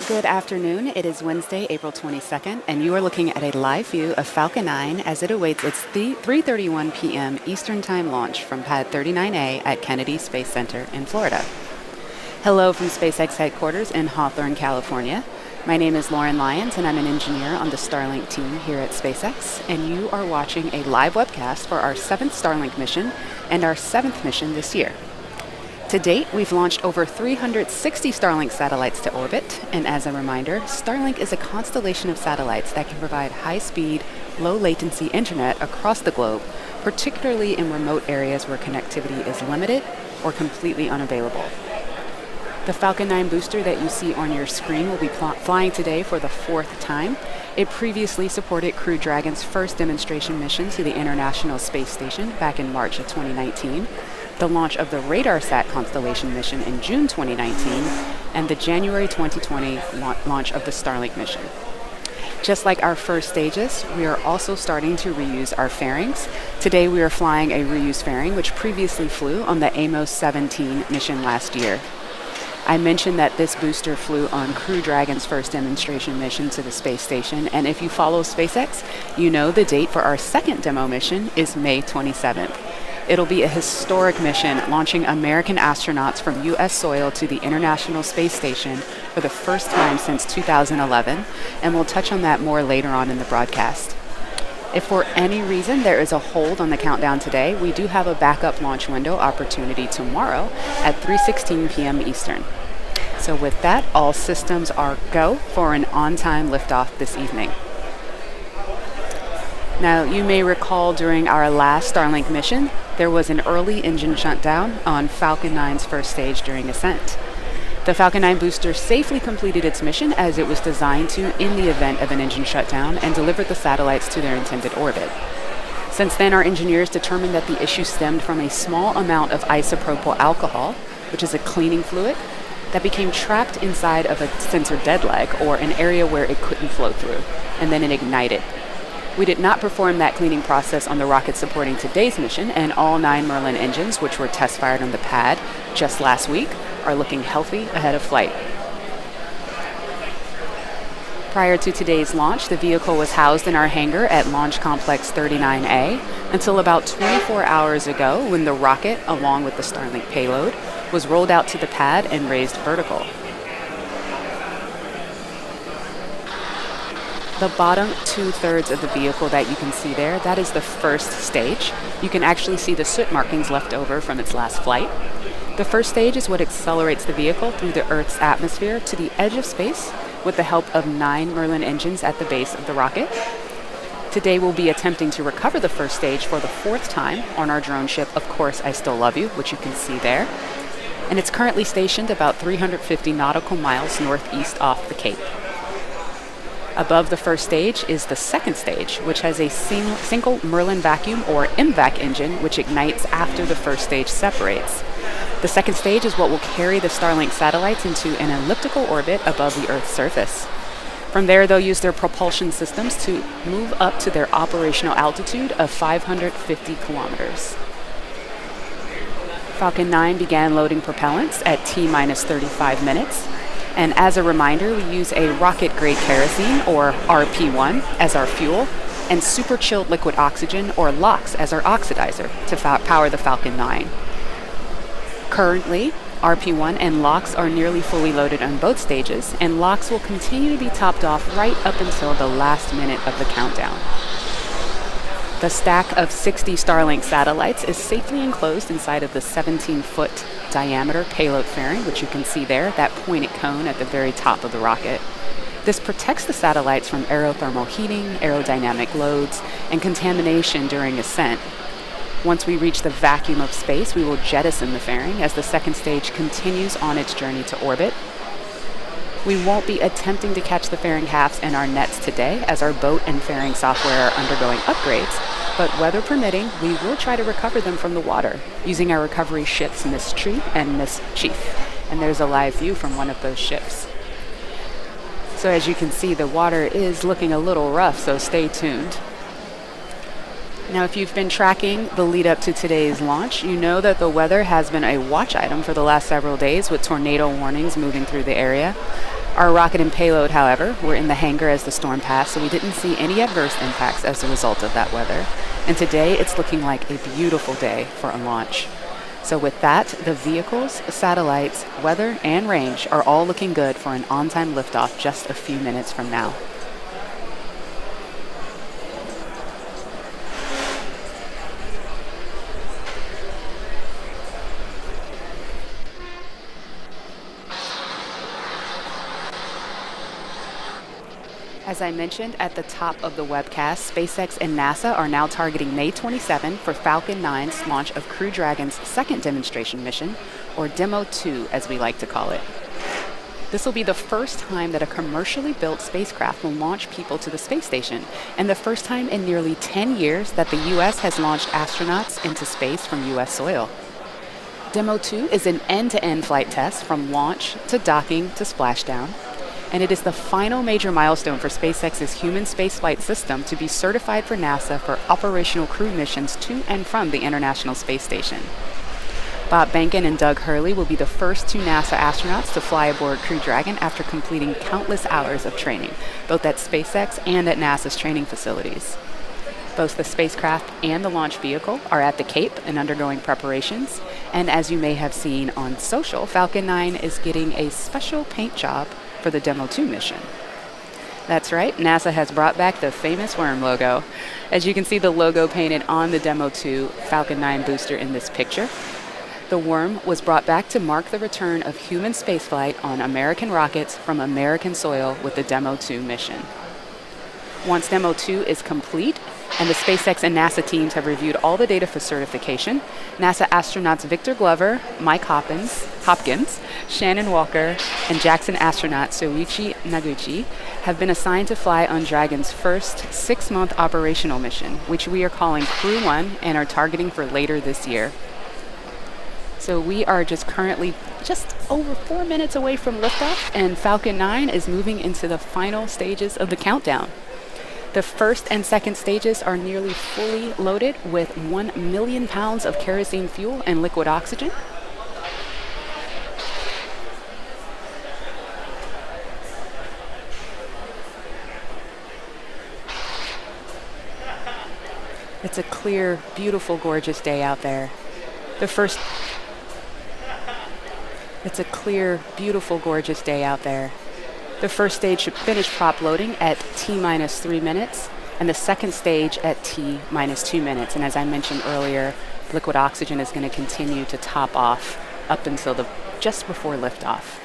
Good afternoon. It is Wednesday, April 22nd, and you are looking at a live view of Falcon 9 as it awaits its 3:31 p.m. Eastern Time launch from Pad 39A at Kennedy Space Center in Florida. Hello from Spacex headquarters in Hawthorne, California. My name is Lauren Lyons, and I'm an engineer on the Starlink team here at SpaceX, and you are watching a live webcast for our 7th Starlink mission and our 7th mission this year. To date, we've launched over 360 Starlink satellites to orbit, and as a reminder, Starlink is a constellation of satellites that can provide high-speed, low-latency internet across the globe, particularly in remote areas where connectivity is limited or completely unavailable. The Falcon 9 booster that you see on your screen will be flying today for the 4th time. It previously supported Crew Dragon's first demonstration mission to the International Space Station back in March of 2019, the launch of the RadarSat constellation mission in June 2019, and the January 2020 launch of the Starlink mission. Just like our first stages, we are also starting to reuse our fairings. Today we are flying a reused fairing which previously flew on the Amos 17 mission last year. I mentioned that this booster flew on Crew Dragon's first demonstration mission to the space station, and if you follow SpaceX, you know the date for our second demo mission is May 27th. It'll be a historic mission launching American astronauts from U.S. soil to the International Space Station for the first time since 2011, and we'll touch on that more later on in the broadcast. If for any reason there is a hold on the countdown today, we do have a backup launch window opportunity tomorrow at 3:16 p.m. Eastern. So with that, all systems are go for an on-time liftoff this evening. Now, you may recall during our last Starlink mission, there was an early engine shutdown on Falcon 9's first stage during ascent. The Falcon 9 booster safely completed its mission as it was designed to in the event of an engine shutdown and delivered the satellites to their intended orbit. Since then, our engineers determined that the issue stemmed from a small amount of isopropyl alcohol, which is a cleaning fluid, that became trapped inside of a sensor dead leg, or an area where it couldn't flow through, and then it ignited. We did not perform that cleaning process on the rocket supporting today's mission, and all 9 Merlin engines, which were test fired on the pad just last week, are looking healthy ahead of flight. Prior to today's launch, the vehicle was housed in our hangar at Launch Complex 39A until about 24 hours ago, when the rocket, along with the Starlink payload, was rolled out to the pad and raised vertical. The bottom 2/3 of the vehicle that you can see there, that is the first stage. You can actually see the soot markings left over from its last flight. The first stage is what accelerates the vehicle through the Earth's atmosphere to the edge of space with the help of 9 Merlin engines at the base of the rocket. Today we'll be attempting to recover the first stage for the 4th time on our drone ship, Of Course I Still Love You, which you can see there. And it's currently stationed about 350 nautical miles northeast off the Cape. Above the first stage is the second stage, which has a single Merlin vacuum or MVAC engine, which ignites after the first stage separates. The second stage is what will carry the Starlink satellites into an elliptical orbit above the Earth's surface. From there, they'll use their propulsion systems to move up to their operational altitude of 550 kilometers. Falcon 9 began loading propellants at T-minus 35 minutes. And as a reminder, we use a rocket-grade kerosene, or RP1, as our fuel, and super chilled liquid oxygen, or LOX, as our oxidizer to power the Falcon 9. Currently, RP1 and LOX are nearly fully loaded on both stages, and LOX will continue to be topped off right up until the last minute of the countdown. The stack of 60 Starlink satellites is safely enclosed inside of the 17-foot diameter payload fairing, which you can see there, that pointed cone at the very top of the rocket. This protects the satellites from aerothermal heating, aerodynamic loads, and contamination during ascent. Once we reach the vacuum of space, we will jettison the fairing as the second stage continues on its journey to orbit. We won't be attempting to catch the fairing halves in our nets today, as our boat and fairing software are undergoing upgrades, but weather permitting, we will try to recover them from the water using our recovery ships Miss Tree and Miss Chief. And there's a live view from one of those ships. So as you can see, the water is looking a little rough, so stay tuned. Now, if you've been tracking the lead up to today's launch, you know that the weather has been a watch item for the last several days, with tornado warnings moving through the area. Our rocket and payload, however, were in the hangar as the storm passed, so we didn't see any adverse impacts as a result of that weather. And today, it's looking like a beautiful day for a launch. So with that, the vehicles, satellites, weather, and range are all looking good for an on-time liftoff just a few minutes from now. As I mentioned at the top of the webcast, SpaceX and NASA are now targeting May 27 for Falcon 9's launch of Crew Dragon's second demonstration mission, or Demo 2 as we like to call it. This will be the first time that a commercially built spacecraft will launch people to the space station, and the first time in nearly 10 years that the U.S. has launched astronauts into space from U.S. soil. Demo 2 is an end-to-end flight test from launch to docking to splashdown, and it is the final major milestone for SpaceX's human spaceflight system to be certified for NASA for operational crew missions to and from the International Space Station. Bob Behnken and Doug Hurley will be the first two NASA astronauts to fly aboard Crew Dragon after completing countless hours of training, both at SpaceX and at NASA's training facilities. Both the spacecraft and the launch vehicle are at the Cape and undergoing preparations, and as you may have seen on social, Falcon 9 is getting a special paint job for the Demo 2 mission. That's right, NASA has brought back the famous worm logo. As you can see the logo painted on the Demo 2 Falcon 9 booster in this picture. The worm was brought back to mark the return of human spaceflight on American rockets from American soil with the Demo 2 mission. Once Demo 2 is complete, and the SpaceX and NASA teams have reviewed all the data for certification, NASA astronauts Victor Glover, Mike Hopkins, Shannon Walker, and Jackson astronaut Soichi Noguchi have been assigned to fly on Dragon's first 6-month operational mission, which we are calling Crew 1 and are targeting for later this year. So we are currently just over 4 minutes away from liftoff, and Falcon 9 is moving into the final stages of the countdown. The first and second stages are nearly fully loaded with 1 million pounds of kerosene fuel and liquid oxygen. It's a clear, beautiful, gorgeous day out there. It's a clear, beautiful, gorgeous day out there. The first stage should finish prop loading at T-3 minutes, and the second stage at T-2 minutes. And as I mentioned earlier, liquid oxygen is going to continue to top off up until just before liftoff.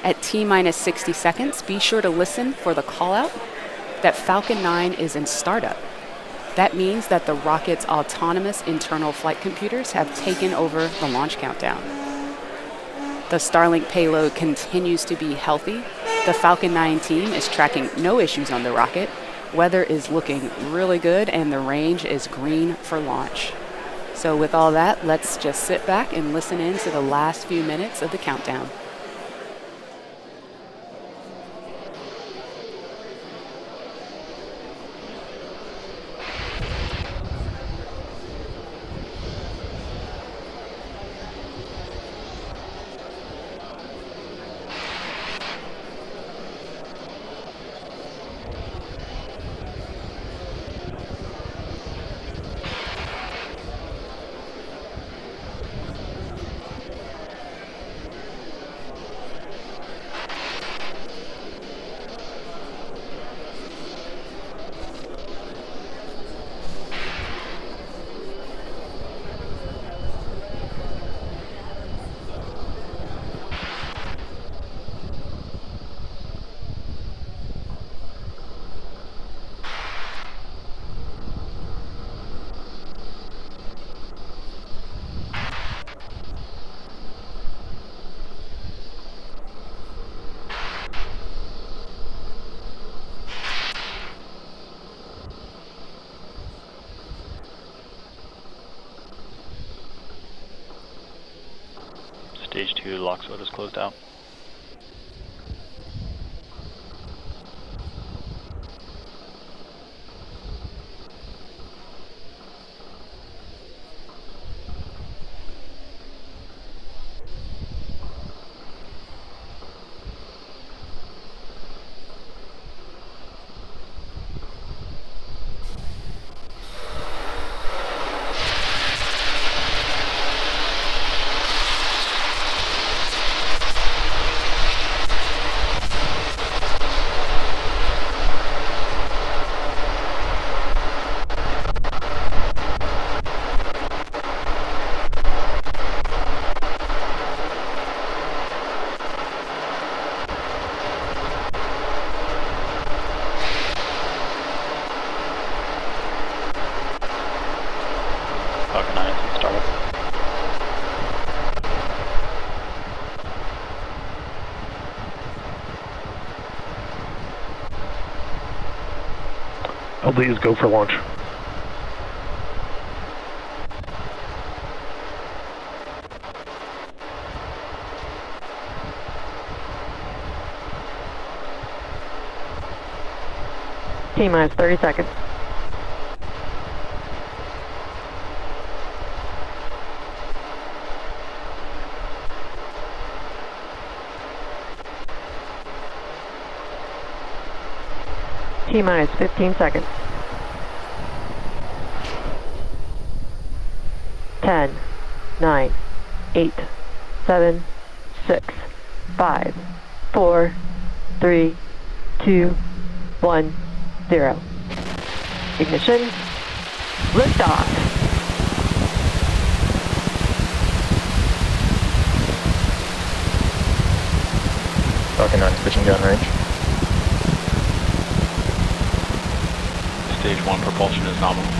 At T-60 seconds, be sure to listen for the call out that Falcon 9 is in startup. That means that the rocket's autonomous internal flight computers have taken over the launch countdown. The Starlink payload continues to be healthy. The Falcon 9 team is tracking no issues on the rocket. Weather is looking really good, and the range is green for launch. So with all that, let's just sit back and listen in to the last few minutes of the countdown. Stage 2 lock sword is closed out. LD is go for launch. T-minus 30 seconds. T-minus 15 seconds. 10, 9, 8, 7, 6, 5, 4, 3, 2, 1, 0. Ignition. Liftoff. Falcon 9 pitching down range. Stage 1 propulsion is nominal.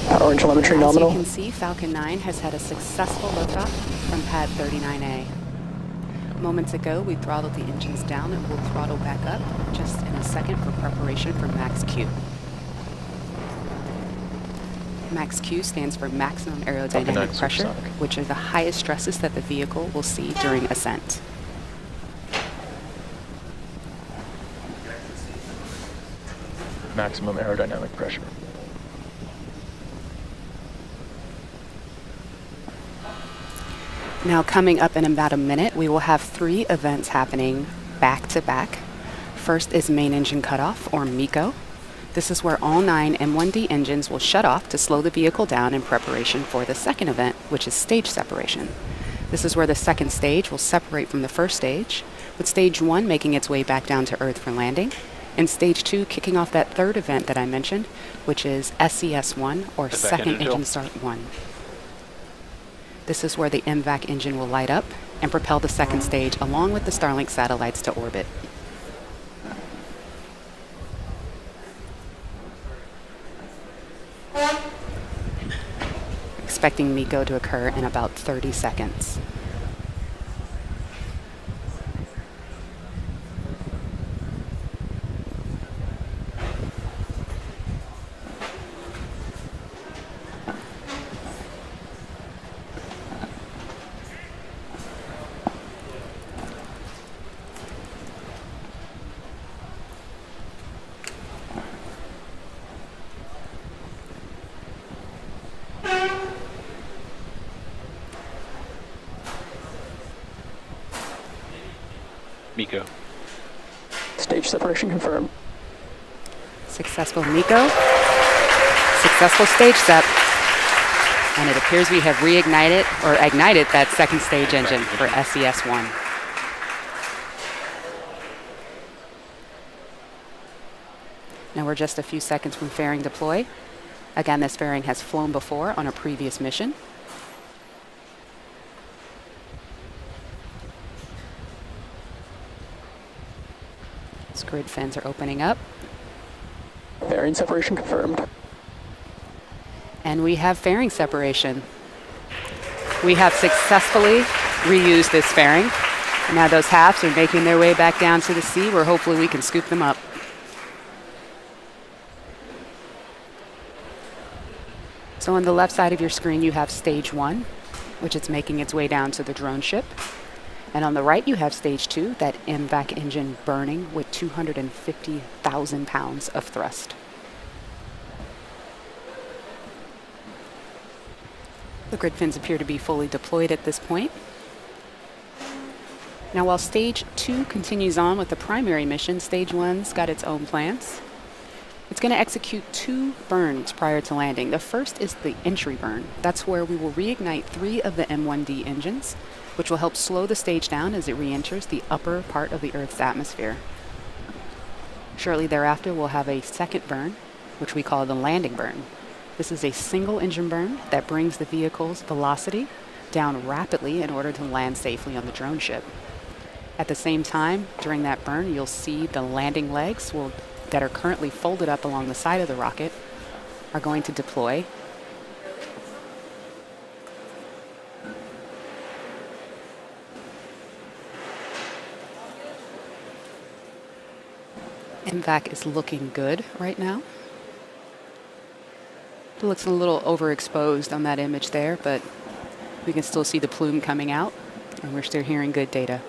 Power and telemetry nominal. As you can see, Falcon 9 has had a successful liftoff from pad 39A. Moments ago, we throttled the engines down and we'll throttle back up just in a second for preparation for Max Q. Max Q stands for maximum aerodynamic pressure, which are the highest stresses that the vehicle will see during ascent. Maximum aerodynamic pressure. Now coming up in about a minute, we will have 3 events happening back to back. First is main engine cutoff, or MECO. This is where all 9 M1D engines will shut off to slow the vehicle down in preparation for the second event, which is stage separation. This is where the second stage will separate from the first stage, with stage 1 making its way back down to Earth for landing, and stage 2 kicking off that third event that I mentioned, which is SES1, or second engine start 1. This is where the MVAC engine will light up and propel the second stage along with the Starlink satellites to orbit. Expecting MECO to occur in about 30 seconds. MECO. Stage separation confirmed. Successful MECO. Successful stage sep. And it appears we have reignited or ignited that second stage engine for SES1. Now we're just a few seconds from fairing deploy. Again, this fairing has flown before on a previous mission. Grid fins are opening up. Fairing separation confirmed. And we have fairing separation. We have successfully reused this fairing. And now those halves are making their way back down to the sea, where hopefully we can scoop them up. So on the left side of your screen, you have stage 1, which is making its way down to the drone ship. And on the right, you have stage 2, that MVAC engine burning with 250,000 pounds of thrust. The grid fins appear to be fully deployed at this point. Now, while stage 2 continues on with the primary mission, stage 1's got its own plans. It's going to execute 2 burns prior to landing. The first is the entry burn. That's where we will reignite 3 of the M1D engines, which will help slow the stage down as it re-enters the upper part of the Earth's atmosphere. Shortly thereafter, we'll have a second burn, which we call the landing burn. This is a single engine burn that brings the vehicle's velocity down rapidly in order to land safely on the drone ship. At the same time, during that burn, you'll see the landing legs that are currently folded up along the side of the rocket are going to deploy. MVAC is looking good right now. It looks a little overexposed on that image there, but we can still see the plume coming out, and we're still hearing good data.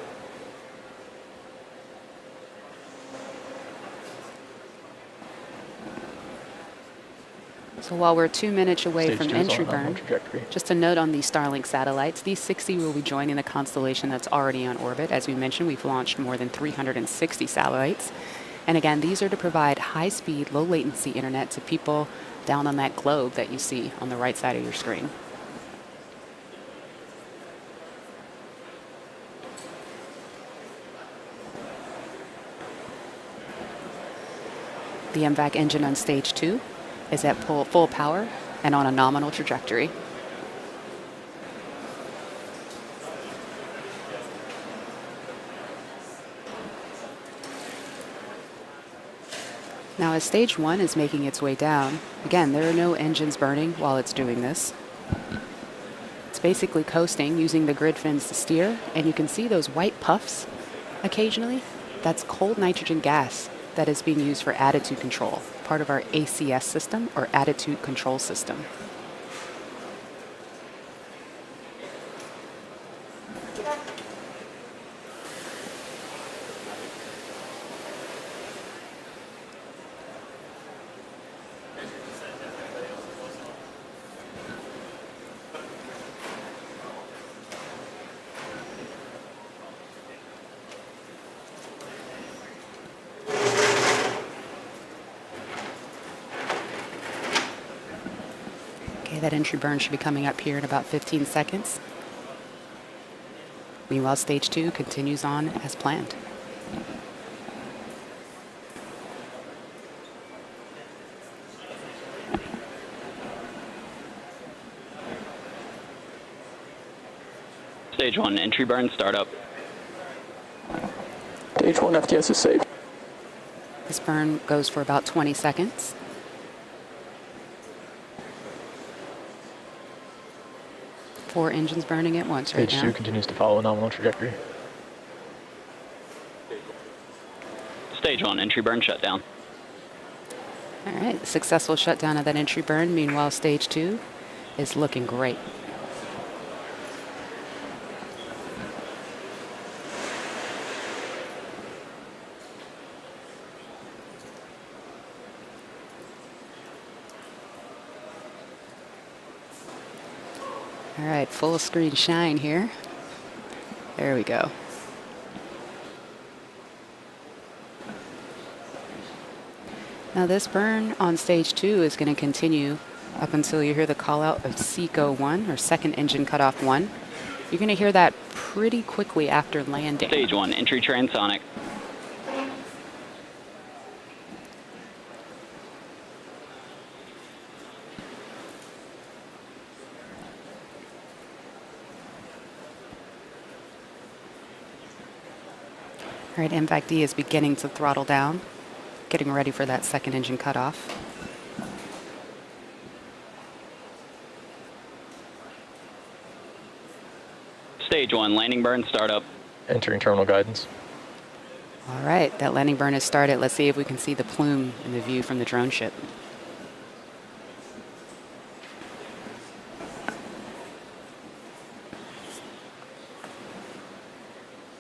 So while we're 2 minutes away Stage from 2 is entry on a nominal burn, trajectory. just a note on these Starlink satellites, these 60 will be joining the constellation that's already on orbit. As we mentioned, we've launched more than 360 satellites. And again, these are to provide high-speed, low-latency internet to people down on that globe that you see on the right side of your screen. The MVAC engine on stage 2 is at full power and on a nominal trajectory. Now, as stage 1 is making its way down, again, there are no engines burning while it's doing this. It's basically coasting using the grid fins to steer, and you can see those white puffs occasionally. That's cold nitrogen gas that is being used for attitude control, part of our ACS system, or attitude control system. That entry burn should be coming up here in about 15 seconds. Meanwhile, stage 2 continues on as planned. Stage 1 entry burn startup. Stage 1 FTS is safe. This burn goes for about 20 seconds. Four engines burning at once right Stage now. 2 continues to follow a nominal trajectory. Stage 1 entry burn shutdown. All right, successful shutdown of that entry burn. Meanwhile, stage 2 is looking great. All right, full screen shine here. There we go. Now this burn on stage 2 is going to continue up until you hear the call out of SECO 1, or second engine cutoff 1. You're going to hear that pretty quickly after landing. Stage 1 entry transonic. All right, MVAC D is beginning to throttle down, getting ready for that second engine cutoff. Stage 1 landing burn startup. Entering terminal guidance. All right, that landing burn has started. Let's see if we can see the plume in the view from the drone ship.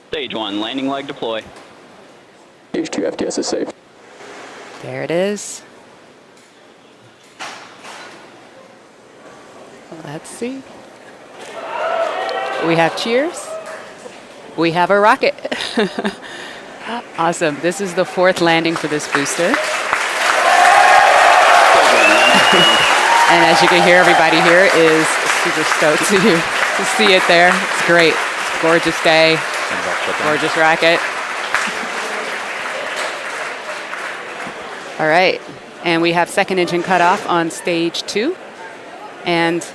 Stage 1 landing leg deploy. Stage 2 FTS is safe. There it is. Let's see. We have cheers. We have a rocket. Awesome. This is the 4th landing for this booster. And as you can hear, everybody here is super stoked to see it there. It's great. Gorgeous day. Gorgeous rocket. All right. And we have second engine cutoff on stage 2. And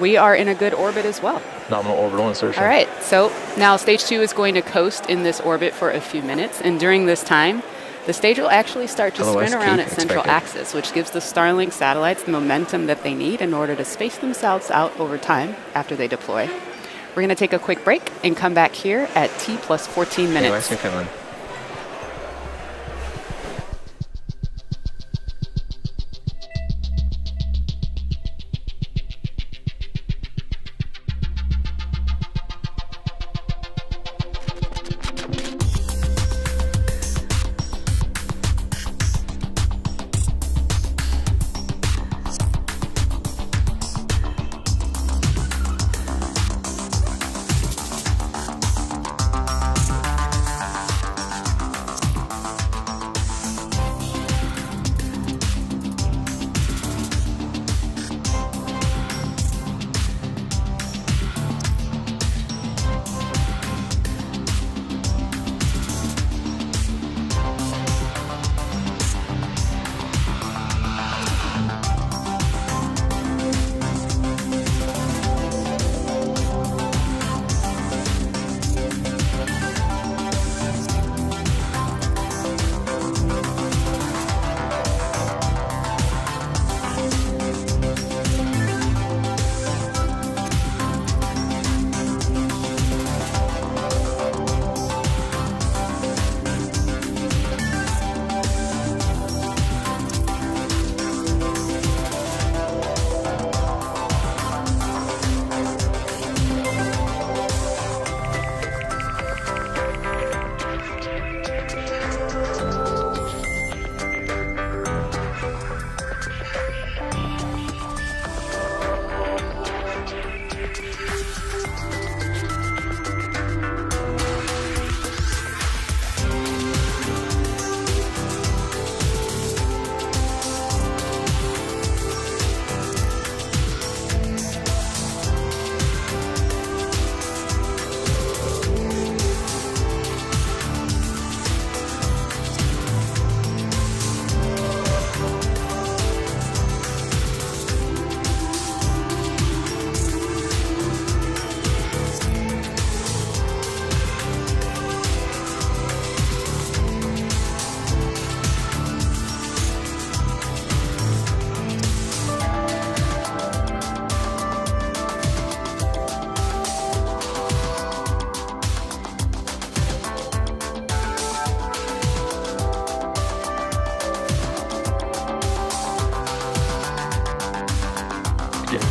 we are in a good orbit as well. Nominal orbital insertion. All right, so now stage 2 is going to coast in this orbit for a few minutes. And during this time, the stage will actually start to spin around its central axis, which gives the Starlink satellites the momentum that they need in order to space themselves out over time after they deploy. We're going to take a quick break and come back here at T plus 14 minutes.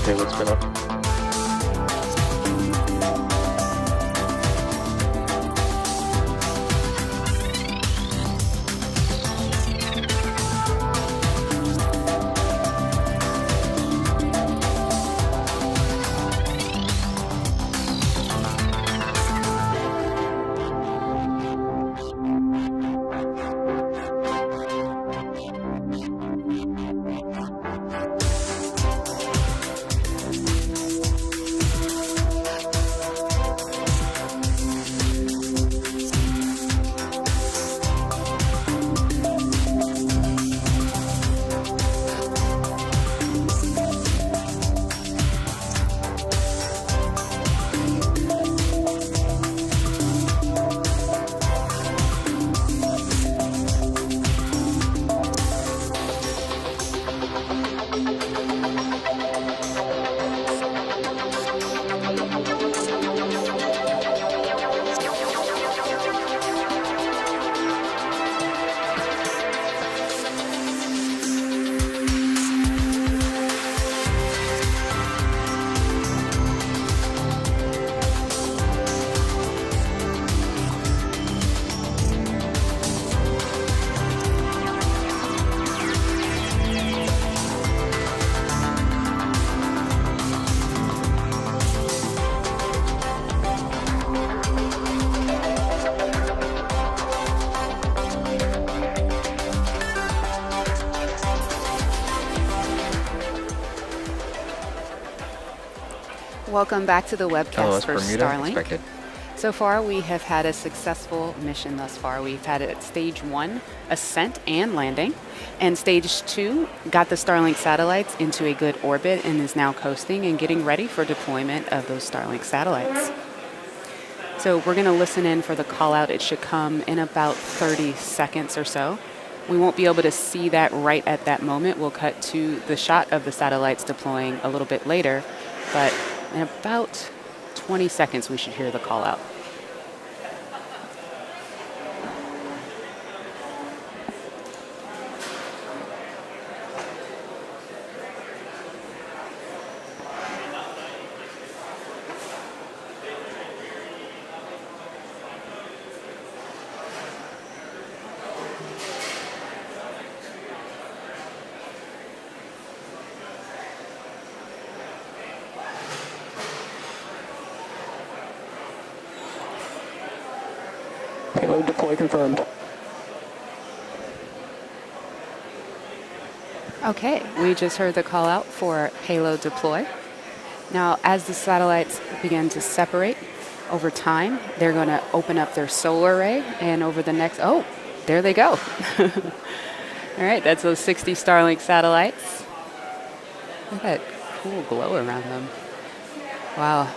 Payload spin up. Welcome back to the webcast for Starlink. So far, we have had a successful mission thus far. We've had it at stage 1, ascent and landing, and stage 2 got the Starlink satellites into a good orbit and is now coasting and getting ready for deployment of those Starlink satellites. So we're going to listen in for the call out. It should come in about 30 seconds or so. We won't be able to see that right at that moment. We'll cut to the shot of the satellites deploying a little bit later, but in about 20 seconds we should hear the call out. Payload deploy confirmed. Okay, we just heard the call out for payload deploy. Now, as the satellites begin to separate over time, they're going to open up their solar array, and over the next, oh, there they go. All right, that's those 60 Starlink satellites. Look at that cool glow around them. Wow.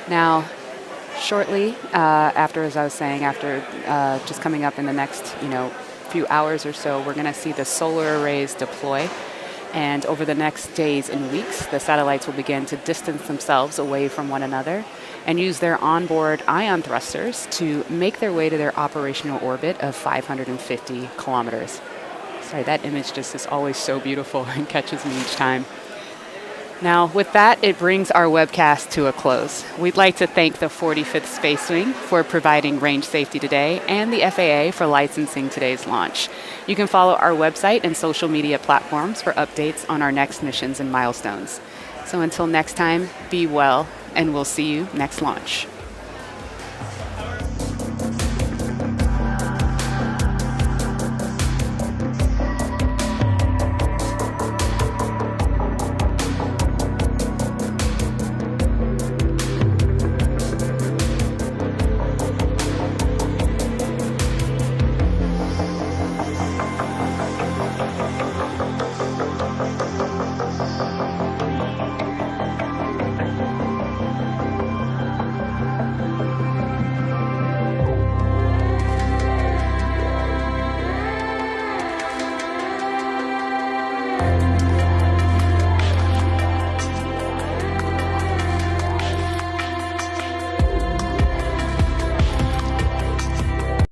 Now, shortly after, as I was saying, after just coming up in the next, few hours or so, we're going to see the solar arrays deploy. And over the next days and weeks, the satellites will begin to distance themselves away from one another and use their onboard ion thrusters to make their way to their operational orbit of 550 kilometers. Sorry, that image just is always so beautiful and catches me each time. Now, with that, it brings our webcast to a close. We'd like to thank the 45th Space Wing for providing range safety today and the FAA for licensing today's launch. You can follow our website and social media platforms for updates on our next missions and milestones. So until next time, be well, and we'll see you next launch.